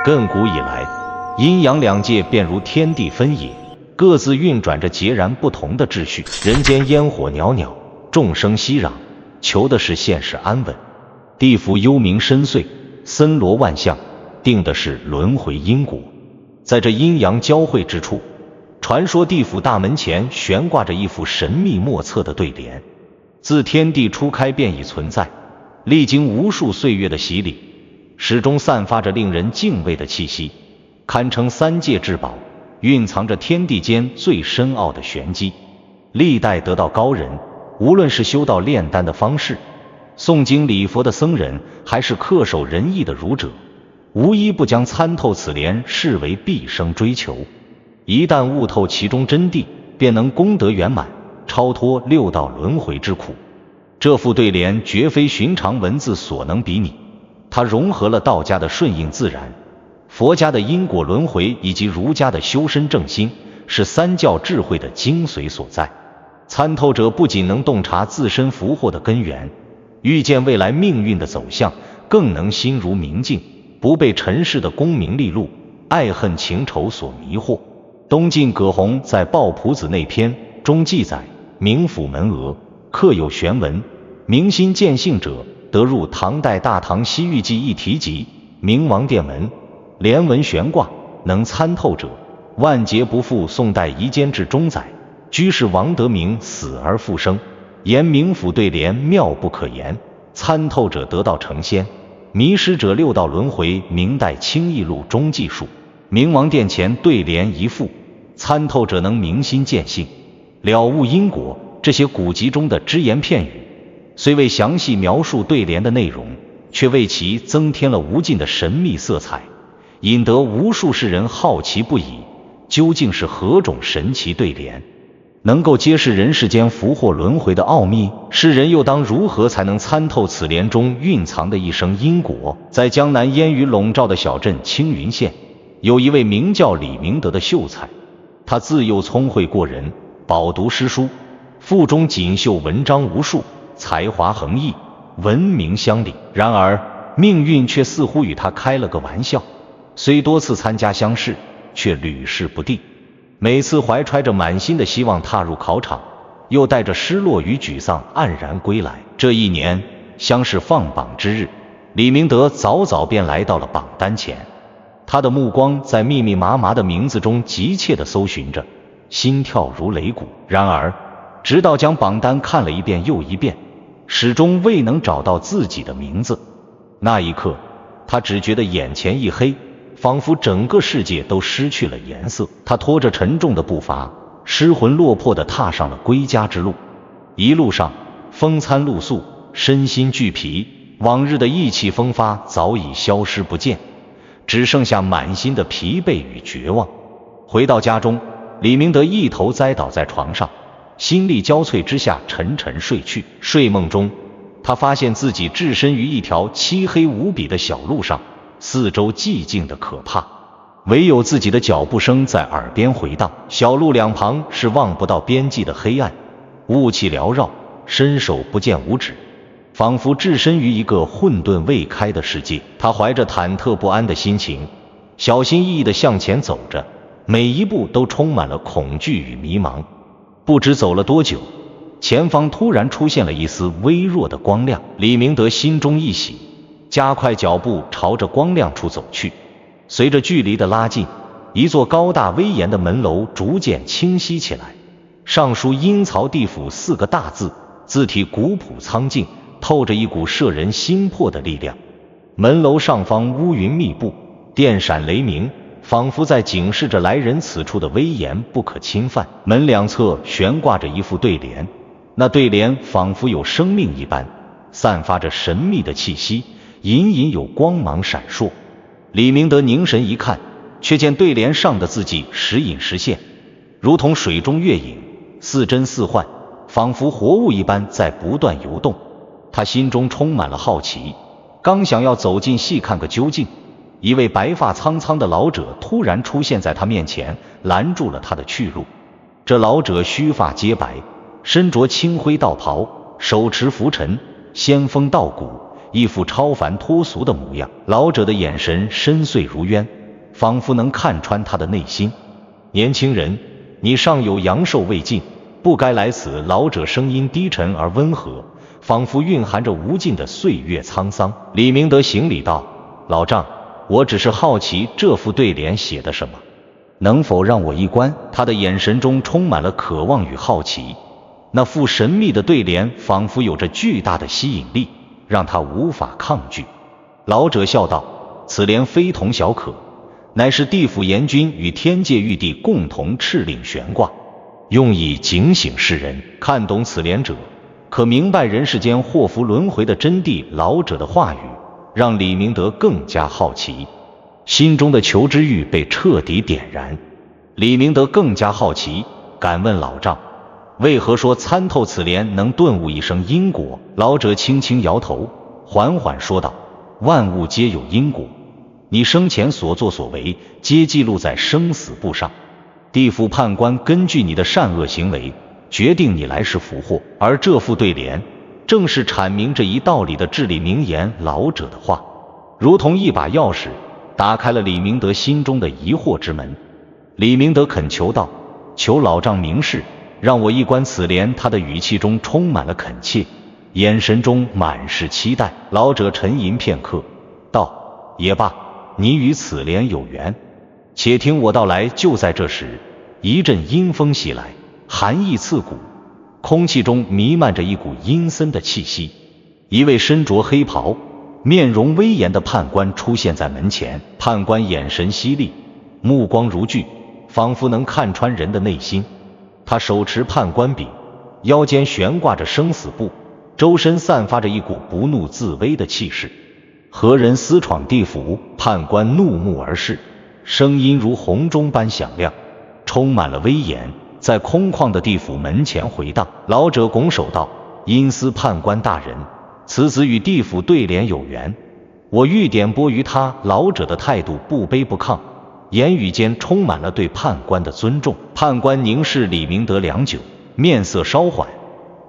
亘古以来，阴阳两界便如天地分野，各自运转着截然不同的秩序。人间烟火袅袅，众生熙攘，求的是现世安稳；地府幽冥深邃，森罗万象，定的是轮回因果。在这阴阳交汇之处，传说地府大门前悬挂着一幅神秘莫测的对联，自天地初开便已存在，历经无数岁月的洗礼，始终散发着令人敬畏的气息，堪称三界至宝，蕴藏着天地间最深奥的玄机。历代得道高人，无论是修道炼丹的方式，诵经礼佛的僧人，还是恪守仁义的儒者，无一不将参透此联视为毕生追求。一旦悟透其中真谛，便能功德圆满，超脱六道轮回之苦。这副对联绝非寻常文字所能比拟，它融合了道家的顺应自然、佛家的因果轮回以及儒家的修身正心，是三教智慧的精髓所在。参透者不仅能洞察自身福祸的根源，预见未来命运的走向，更能心如明镜，不被尘世的功名利禄、爱恨情仇所迷惑。东晋葛洪在《抱朴子》内篇中记载，冥府门额刻有玄文，明心见性者得入唐代大唐西域记一题集，明王殿门连文悬挂，能参透者万劫不复。宋代夷坚志中载，居士王德明死而复生，言冥府对联妙不可言，参透者得道成仙，迷失者六道轮回。明代清异录中记述，明王殿前对联一副，参透者能明心见性，了悟因果。这些古籍中的只言片语，虽未详细描述对联的内容，却为其增添了无尽的神秘色彩，引得无数世人好奇不已，究竟是何种神奇对联，能够揭示人世间福祸轮回的奥秘？世人又当如何才能参透此联中蕴藏的一生因果？在江南烟雨笼罩的小镇青云县，有一位名叫李明德的秀才，他自幼聪慧过人，饱读诗书，腹中锦绣文章无数，才华横溢，闻名乡里。然而命运却似乎与他开了个玩笑，虽多次参加乡试，却屡试不第。每次怀揣着满心的希望踏入考场，又带着失落与沮丧黯然归来。这一年乡试放榜之日，李明德早早便来到了榜单前，他的目光在密密麻麻的名字中急切地搜寻着，心跳如擂鼓。然而直到将榜单看了一遍又一遍，始终未能找到自己的名字。那一刻，他只觉得眼前一黑，仿佛整个世界都失去了颜色。他拖着沉重的步伐，失魂落魄地踏上了归家之路。一路上风餐露宿，身心俱疲，往日的意气风发早已消失不见，只剩下满心的疲惫与绝望。回到家中，李明德一头栽倒在床上，心力交瘁之下沉沉睡去。睡梦中，他发现自己置身于一条漆黑无比的小路上，四周寂静的可怕，唯有自己的脚步声在耳边回荡。小路两旁是望不到边际的黑暗，雾气缭绕，伸手不见五指，仿佛置身于一个混沌未开的世界。他怀着忐忑不安的心情，小心翼翼地向前走着，每一步都充满了恐惧与迷茫。不知走了多久，前方突然出现了一丝微弱的光亮。李明德心中一喜，加快脚步朝着光亮处走去。随着距离的拉近，一座高大威严的门楼逐渐清晰起来，上书阴曹地府四个大字，字体古朴苍劲，透着一股摄人心魄的力量。门楼上方乌云密布，电闪雷鸣，仿佛在警示着来人此处的威严不可侵犯。门两侧悬挂着一副对联，那对联仿佛有生命一般，散发着神秘的气息，隐隐有光芒闪烁。李明德凝神一看，却见对联上的字迹时隐时现，如同水中月影，似真似幻，仿佛活物一般在不断游动。他心中充满了好奇，刚想要走近细看个究竟，一位白发苍苍的老者突然出现在他面前，拦住了他的去路。这老者须发皆白，身着青灰道袍，手持拂尘，仙风道骨，一副超凡脱俗的模样。老者的眼神深邃如渊，仿佛能看穿他的内心。年轻人，你尚有阳寿未尽，不该来此。老者声音低沉而温和，仿佛蕴含着无尽的岁月沧桑。李明德行礼道：老丈，我只是好奇这副对联写的什么，能否让我一观？他的眼神中充满了渴望与好奇，那副神秘的对联仿佛有着巨大的吸引力，让他无法抗拒。老者笑道：此联非同小可，乃是地府阎君与天界玉帝共同敕令悬挂，用以警醒世人。看懂此联者，可明白人世间祸福轮回的真谛。老者的话语让李明德更加好奇，心中的求知欲被彻底点燃。李明德更加好奇，敢问老丈，为何说参透此联能顿悟一生因果？老者轻轻摇头，缓缓说道：万物皆有因果，你生前所作所为皆记录在生死簿上，地府判官根据你的善恶行为决定你来世福祸，而这副对联正是阐明这一道理的至理名言。老者的话如同一把钥匙，打开了李明德心中的疑惑之门。李明德恳求道：求老丈明示，让我一观此联。他的语气中充满了恳切，眼神中满是期待。老者沉吟片刻，道：也罢，你与此联有缘，且听我道来。就在这时，一阵阴风袭来，寒意刺骨，空气中弥漫着一股阴森的气息。一位身着黑袍、面容威严的判官出现在门前。判官眼神犀利，目光如炬，仿佛能看穿人的内心。他手持判官柄，腰间悬挂着生死簿，周身散发着一股不怒自威的气势。何人私闯地府？判官怒目而视，声音如洪钟般响亮，充满了威严，在空旷的地府门前回荡。老者拱手道：阴司判官大人，此子与地府对联有缘，我欲点拨于他。老者的态度不卑不亢，言语间充满了对判官的尊重。判官凝视李明德良久，面色稍缓。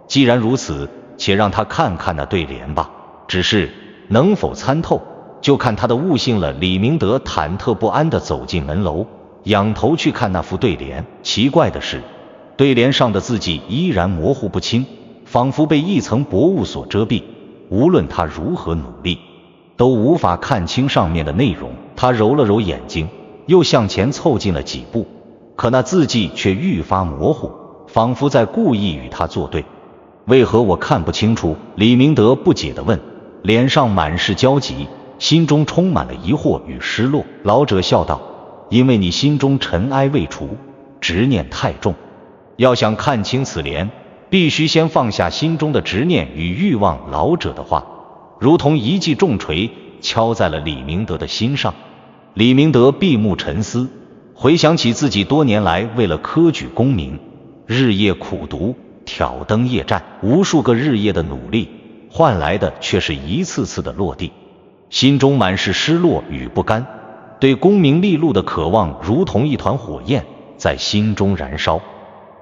既然如此，且让他看看那对联吧，只是能否参透，就看他的悟性了。李明德忐忑不安地走进门楼，仰头去看那副对联。奇怪的是，对联上的字迹依然模糊不清，仿佛被一层薄雾所遮蔽，无论他如何努力，都无法看清上面的内容。他揉了揉眼睛，又向前凑近了几步，可那字迹却愈发模糊，仿佛在故意与他作对。为何我看不清楚？李明德不解地问，脸上满是焦急，心中充满了疑惑与失落。老者笑道：因为你心中尘埃未除，执念太重。要想看清此联，必须先放下心中的执念与欲望。老者的话如同一记重锤，敲在了李明德的心上。李明德闭目沉思，回想起自己多年来为了科举功名，日夜苦读，挑灯夜战，无数个日夜的努力，换来的却是一次次的落地，心中满是失落与不甘。对功名利禄的渴望如同一团火焰在心中燃烧。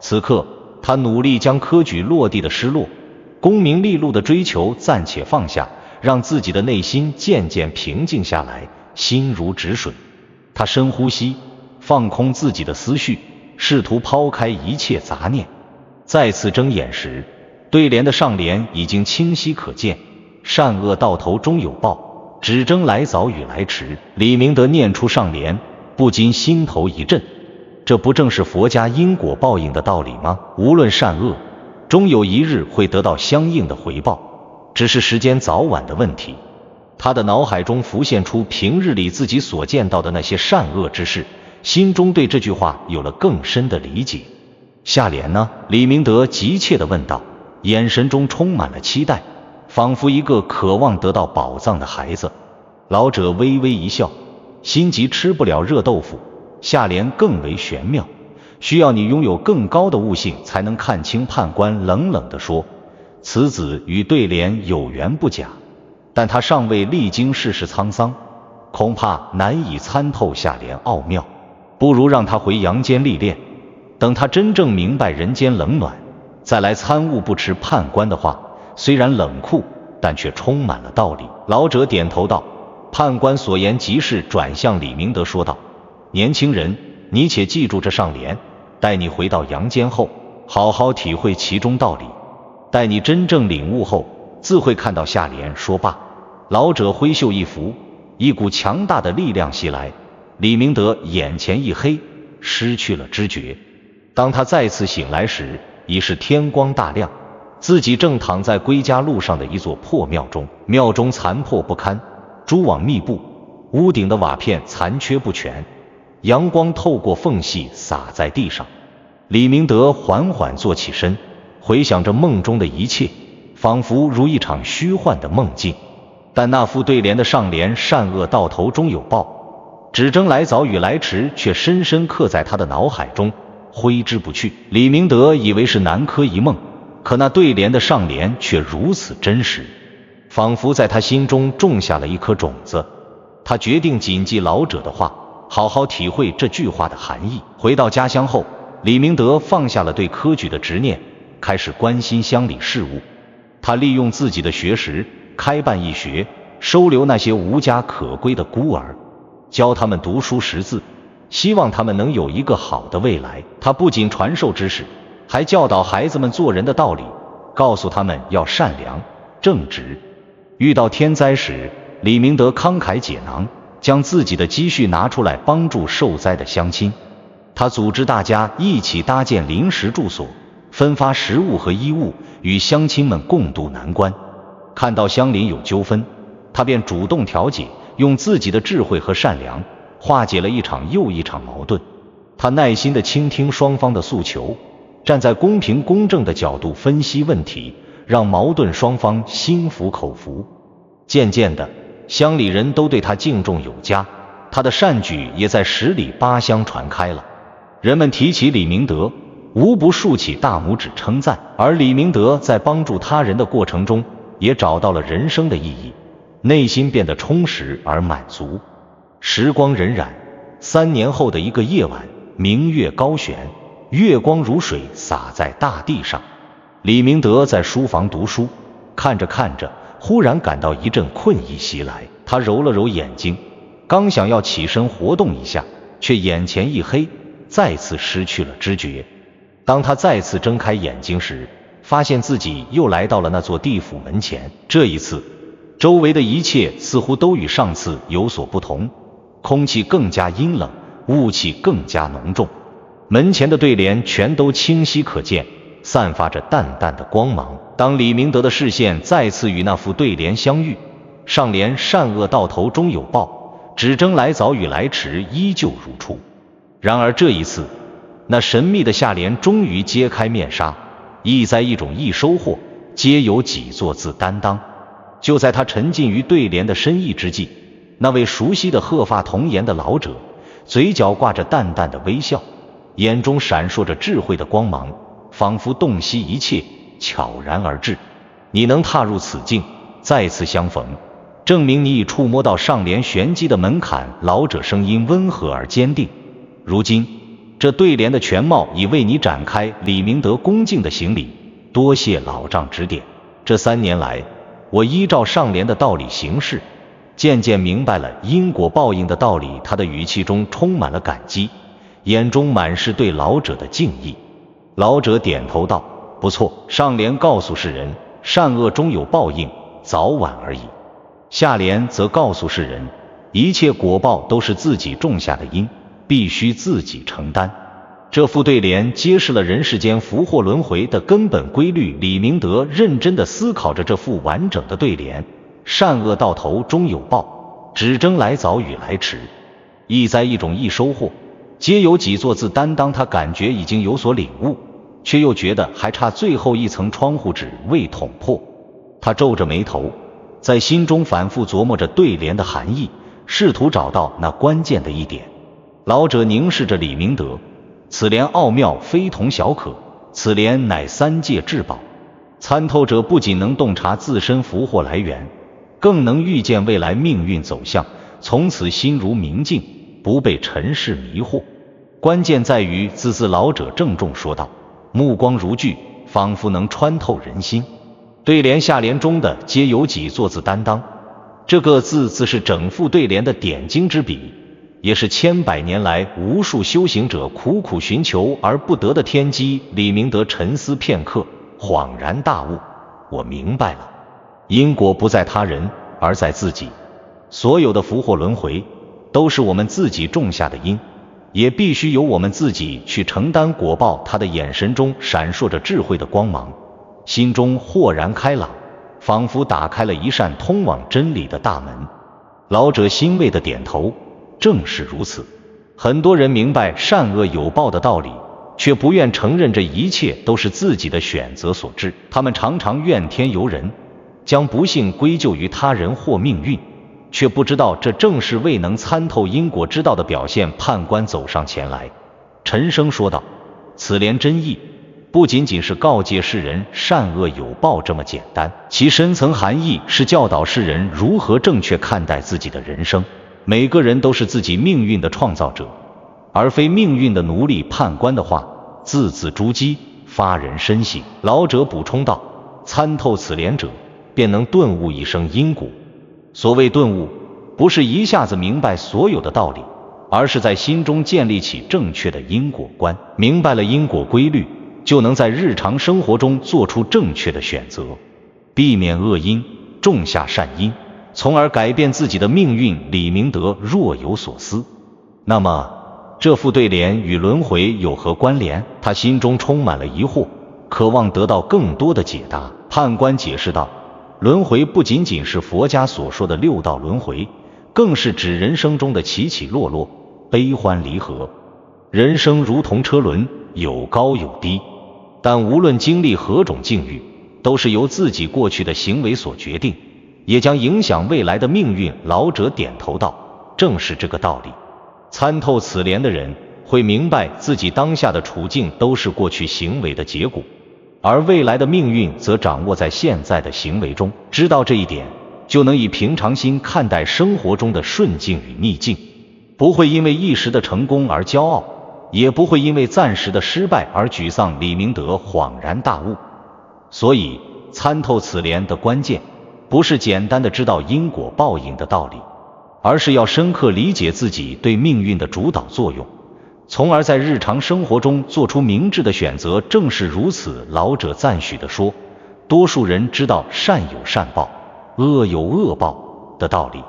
此刻他努力将科举落地的失落、功名利禄的追求暂且放下，让自己的内心渐渐平静下来，心如止水。他深呼吸，放空自己的思绪，试图抛开一切杂念。再次睁眼时，对联的上联已经清晰可见：善恶到头终有报，只争来早与来迟。李明德念出上联，不禁心头一震，这不正是佛家因果报应的道理吗？无论善恶，终有一日会得到相应的回报，只是时间早晚的问题。他的脑海中浮现出平日里自己所见到的那些善恶之事，心中对这句话有了更深的理解。下联呢？李明德急切地问道，眼神中充满了期待，仿佛一个渴望得到宝藏的孩子。老者微微一笑，心急吃不了热豆腐，下联更为玄妙，需要你拥有更高的悟性才能看清。判官冷冷地说，此子与对联有缘不假，但他尚未历经世事沧桑，恐怕难以参透下联奥妙，不如让他回阳间历练，等他真正明白人间冷暖，再来参悟不迟。判官的话虽然冷酷，但却充满了道理。老者点头道：判官所言极是。转向李明德说道：年轻人，你且记住这上联，待你回到阳间后，好好体会其中道理，待你真正领悟后，自会看到下联。说罢，老者挥袖一拂，一股强大的力量袭来，李明德眼前一黑，失去了知觉。当他再次醒来时，已是天光大亮，自己正躺在归家路上的一座破庙中。庙中残破不堪，蛛网密布，屋顶的瓦片残缺不全，阳光透过缝隙洒在地上。李明德缓缓坐起身，回想着梦中的一切，仿佛如一场虚幻的梦境。但那副对联的上联善恶到头终有报，只争来早与来迟，却深深刻在他的脑海中，挥之不去。李明德以为是南柯一梦，可那对联的上联却如此真实，仿佛在他心中种下了一颗种子。他决定谨记老者的话，好好体会这句话的含义。回到家乡后，李明德放下了对科举的执念，开始关心乡里事务。他利用自己的学识，开办义学，收留那些无家可归的孤儿，教他们读书识字，希望他们能有一个好的未来。他不仅传授知识，还教导孩子们做人的道理，告诉他们要善良正直。遇到天灾时，李明德慷慨解囊，将自己的积蓄拿出来帮助受灾的乡亲。他组织大家一起搭建临时住所，分发食物和衣物，与乡亲们共度难关。看到乡邻有纠纷，他便主动调解，用自己的智慧和善良化解了一场又一场矛盾。他耐心地倾听双方的诉求，站在公平公正的角度分析问题，让矛盾双方心服口服。渐渐的，乡里人都对他敬重有加，他的善举也在10里8乡传开了。人们提起李明德，无不竖起大拇指称赞。而李明德在帮助他人的过程中，也找到了人生的意义，内心变得充实而满足。时光荏苒，3年后的一个夜晚，明月高悬，月光如水洒在大地上。李明德在书房读书，看着看着，忽然感到一阵困意袭来。他揉了揉眼睛，刚想要起身活动一下，却眼前一黑，再次失去了知觉。当他再次睁开眼睛时，发现自己又来到了那座地府门前。这一次，周围的一切似乎都与上次有所不同，空气更加阴冷，雾气更加浓重。门前的对联全都清晰可见，散发着淡淡的光芒。当李明德的视线再次与那副对联相遇，上联善恶到头终有报，只争来早与来迟依旧如初。然而这一次，那神秘的下联终于揭开面纱，意在一种易收获，皆有几座字担当。就在他沉浸于对联的深意之际，那位熟悉的鹤发童颜的老者，嘴角挂着淡淡的微笑，眼中闪烁着智慧的光芒，仿佛洞悉一切，悄然而至。你能踏入此境，再次相逢，证明你已触摸到上联玄机的门槛。老者声音温和而坚定，如今这对联的全貌已为你展开。李明德恭敬的行礼，多谢老丈指点。这3年来，我依照上联的道理行事，渐渐明白了因果报应的道理。他的语气中充满了感激，眼中满是对老者的敬意。老者点头道：不错，上联告诉世人，善恶终有报应，早晚而已。下联则告诉世人，一切果报都是自己种下的因，必须自己承担。这副对联揭示了人世间福祸轮回的根本规律。李明德认真地思考着这副完整的对联，善恶到头终有报，只争来早与来迟，意在一种易收获，皆有几座字担当。他感觉已经有所领悟，却又觉得还差最后一层窗户纸未捅破。他皱着眉头，在心中反复琢磨着对联的含义，试图找到那关键的一点。老者凝视着李明德，此联奥妙非同小可，此联乃3界至宝。参透者不仅能洞察自身福祸来源，更能预见未来命运走向，从此心如明镜，不被尘世迷惑。关键在于字字，老者郑重说道，目光如炬，仿佛能穿透人心。对联下联中的皆由己作字担当，这个字自是整副对联的点睛之笔，也是千百年来无数修行者苦苦寻求而不得的天机。李明德沉思片刻，恍然大悟，我明白了，因果不在他人，而在自己。所有的福祸轮回，都是我们自己种下的因，也必须由我们自己去承担果报。他的眼神中闪烁着智慧的光芒，心中豁然开朗，仿佛打开了一扇通往真理的大门。老者欣慰地点头，正是如此。很多人明白善恶有报的道理，却不愿承认这一切都是自己的选择所致。他们常常怨天尤人，将不幸归咎于他人或命运，却不知道这正是未能参透因果之道的表现。判官走上前来，沉声说道：此联真意不仅仅是告诫世人善恶有报这么简单，其深层含义是教导世人如何正确看待自己的人生。每个人都是自己命运的创造者，而非命运的奴隶。判官的话字字珠玑，发人深省。老者补充道：参透此联者，便能顿悟一生因果。所谓顿悟，不是一下子明白所有的道理，而是在心中建立起正确的因果观。明白了因果规律，就能在日常生活中做出正确的选择，避免恶因，种下善因，从而改变自己的命运。李明德若有所思，那么这副对联与轮回有何关联？他心中充满了疑惑，渴望得到更多的解答。判官解释道：轮回不仅仅是佛家所说的六道轮回，更是指人生中的起起落落，悲欢离合。人生如同车轮，有高有低，但无论经历何种境遇，都是由自己过去的行为所决定，也将影响未来的命运。老者点头道：正是这个道理。参透此联的人会明白自己当下的处境都是过去行为的结果，而未来的命运则掌握在现在的行为中。知道这一点，就能以平常心看待生活中的顺境与逆境，不会因为一时的成功而骄傲，也不会因为暂时的失败而沮丧。李明德恍然大悟，所以参透此联的关键，不是简单的知道因果报应的道理，而是要深刻理解自己对命运的主导作用，从而在日常生活中做出明智的选择。正是如此，老者赞许地说，多数人知道善有善报，恶有恶报的道理，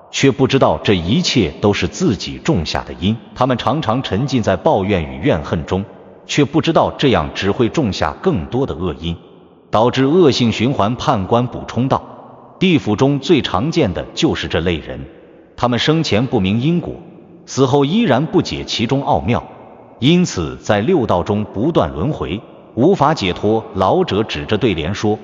却不知道这一切都是自己种下的因。他们常常沉浸在抱怨与怨恨中，却不知道这样只会种下更多的恶因，导致恶性循环。判官补充道：地府中最常见的就是这类人，他们生前不明因果，死后依然不解其中奥妙，因此在六道中不断轮回，无法解脱。老者指着对联说：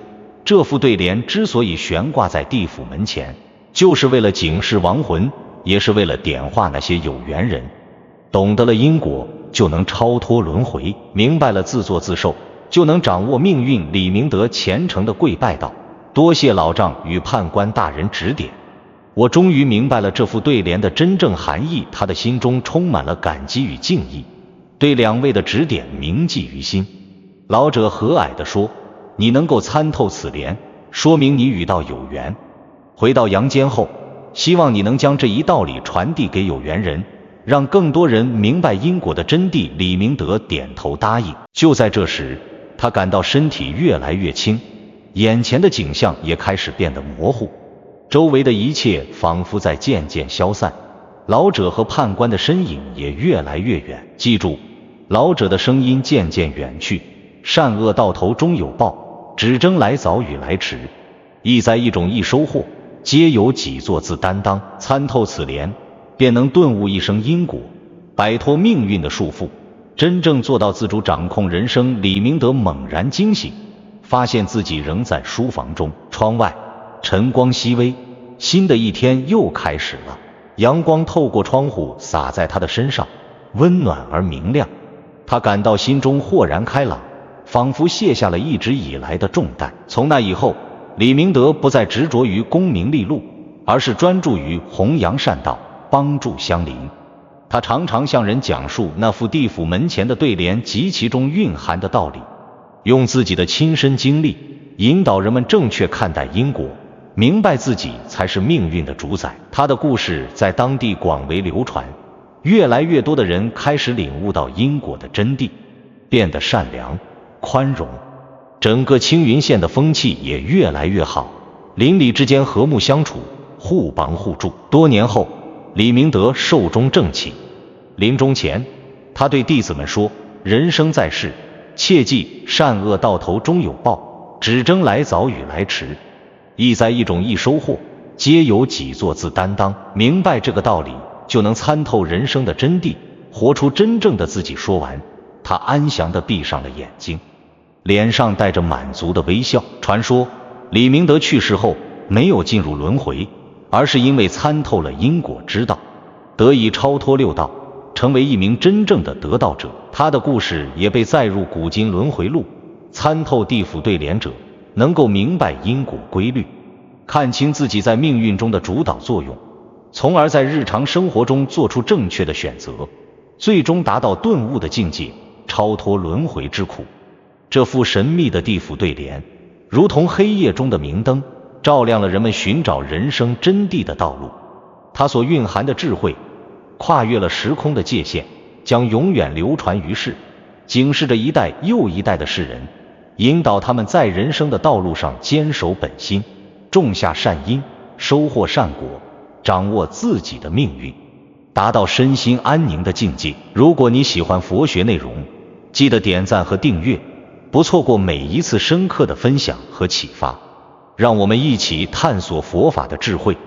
这副对联之所以悬挂在地府门前，就是为了警示亡魂，也是为了点化那些有缘人。懂得了因果，就能超脱轮回；明白了自作自受，就能掌握命运。李明德虔诚地跪拜道：多谢老丈与判官大人指点，我终于明白了这副对联的真正含义。他的心中充满了感激与敬意，对两位的指点铭记于心。老者和蔼地说：你能够参透此联，说明你与道有缘。回到阳间后，希望你能将这一道理传递给有缘人，让更多人明白因果的真谛。李明德点头答应。就在这时，他感到身体越来越轻，眼前的景象也开始变得模糊，周围的一切仿佛在渐渐消散，老者和判官的身影也越来越远。记住，老者的声音渐渐远去，善恶到头终有报，只争来早与来迟，一栽一种一收获，皆由己作自担当。参透此联，便能顿悟一生因果，摆脱命运的束缚，真正做到自主掌控人生。李明德猛然惊醒，发现自己仍在书房中。窗外晨光熹微，新的一天又开始了。阳光透过窗户洒在他的身上，温暖而明亮。他感到心中豁然开朗，仿佛卸下了一直以来的重担。从那以后，李明德不再执着于功名利禄，而是专注于弘扬善道，帮助乡邻。他常常向人讲述那副地府门前的对联及其中蕴含的道理，用自己的亲身经历引导人们正确看待因果，明白自己才是命运的主宰。他的故事在当地广为流传，越来越多的人开始领悟到因果的真谛，变得善良、宽容。整个青云县的风气也越来越好，邻里之间和睦相处，互帮互助。多年后，李明德寿终正寝，临终前，他对弟子们说：人生在世，切记善恶到头终有报，只争来早与来迟。意在一种易收获，皆由己作自担当。明白这个道理，就能参透人生的真谛，活出真正的自己。说完，他安详地闭上了眼睛，脸上带着满足的微笑。传说李明德去世后没有进入轮回，而是因为参透了因果之道，得以超脱六道，成为一名真正的得道者。他的故事也被载入古今轮回录。参透地府对联者，能够明白因果规律，看清自己在命运中的主导作用，从而在日常生活中做出正确的选择，最终达到顿悟的境界，超脱轮回之苦。这副神秘的地府对联，如同黑夜中的明灯，照亮了人们寻找人生真谛的道路。它所蕴含的智慧，跨越了时空的界限，将永远流传于世，警示着一代又一代的世人，引导他们在人生的道路上坚守本心，种下善因，收获善果，掌握自己的命运，达到身心安宁的境界。如果你喜欢佛学内容，记得点赞和订阅，不错过每一次深刻的分享和启发。让我们一起探索佛法的智慧，